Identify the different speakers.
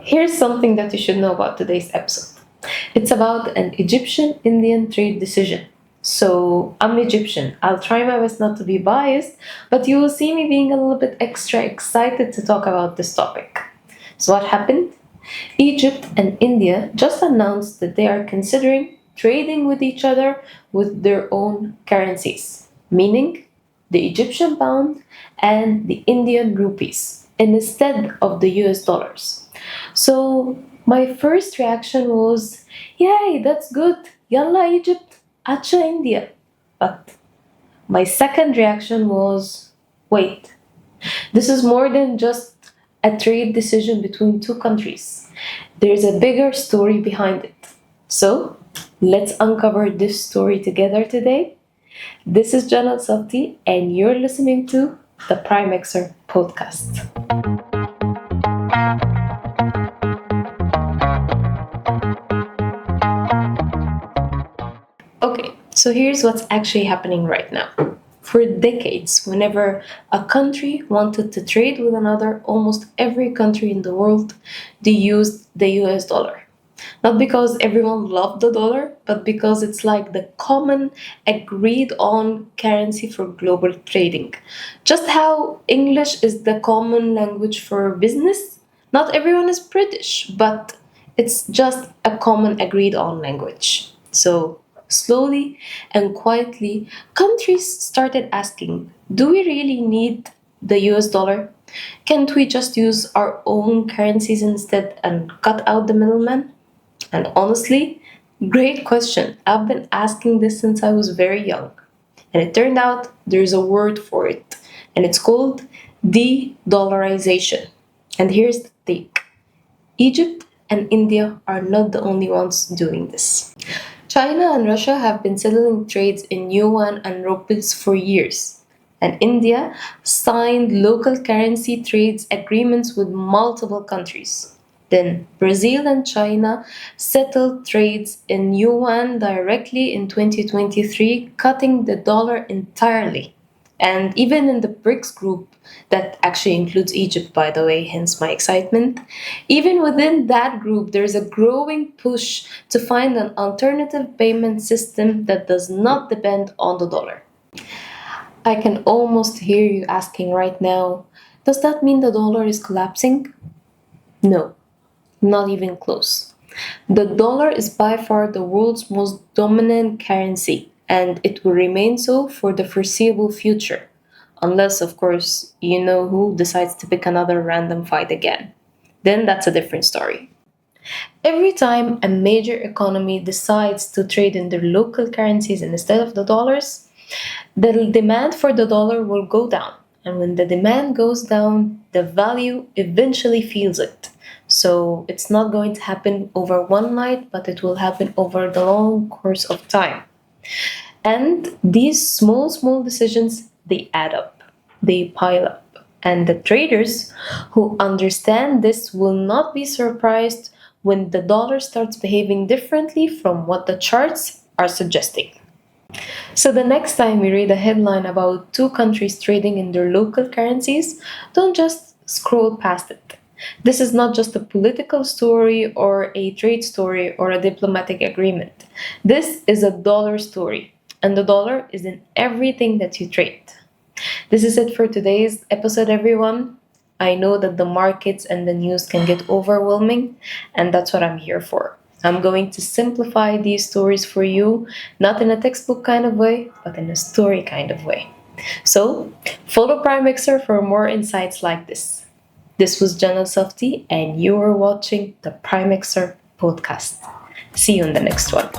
Speaker 1: Here's something that you should know about today's episode. It's about an Egyptian-Indian trade decision. So, I'm Egyptian. I'll try my best not to be biased, but you will see me being a little bit extra excited to talk about this topic. So, what happened? Egypt and India just announced that they are considering trading with each other with their own currencies, meaning the Egyptian pound and the Indian rupees instead of the US dollars. So my first reaction was, yay, that's good. Yalla Egypt, acha India. But my second reaction was, wait, this is more than just a trade decision between two countries. There's a bigger story behind it. So let's uncover this story together today. This is Jana, and you're listening to the Primexar podcast. Okay, so here's what's actually happening right now. For decades, whenever a country wanted to trade with another, almost every country in the world, they used the US dollar. Not because everyone loved the dollar, but because it's like the common agreed on currency for global trading. Just how English is the common language for business, not everyone is British, but it's just a common agreed on language. So, slowly and quietly, countries started asking, do we really need the US dollar? Can't we just use our own currencies instead and cut out the middleman? And honestly, great question. I've been asking this since I was very young. And it turned out there's a word for it. And it's called de-dollarisation. And here's the take. Egypt and India are not the only ones doing this. China and Russia have been settling trades in yuan and rupees for years. And India signed local currency trades agreements with multiple countries. Then Brazil and China settled trades in yuan directly in 2023, cutting the dollar entirely. And even in the BRICS group, that actually includes Egypt, by the way, hence my excitement, even within that group, there's a growing push to find an alternative payment system that does not depend on the dollar. I can almost hear you asking right now, does that mean the dollar is collapsing? No. Not even close. The dollar is by far the world's most dominant currency, and it will remain so for the foreseeable future. Unless, of course, you know who decides to pick another random fight again. Then that's a different story. Every time a major economy decides to trade in their local currencies instead of the dollars, the demand for the dollar will go down. And when the demand goes down, the value eventually feels it. So it's not going to happen over one night, but it will happen over the long course of time. And these small decisions, they add up, they pile up. And the traders who understand this will not be surprised when the dollar starts behaving differently from what the charts are suggesting. So the next time you read a headline about two countries trading in their local currencies, don't just scroll past it. This is not just a political story or a trade story or a diplomatic agreement. This is a dollar story, and the dollar is in everything that you trade. This is it for today's episode, everyone. I know that the markets and the news can get overwhelming, and that's what I'm here for. I'm going to simplify these stories for you, not in a textbook kind of way, but in a story kind of way. So, follow Primexar for more insights like this. This was Jana, and you are watching the Primexar podcast. See you in the next one.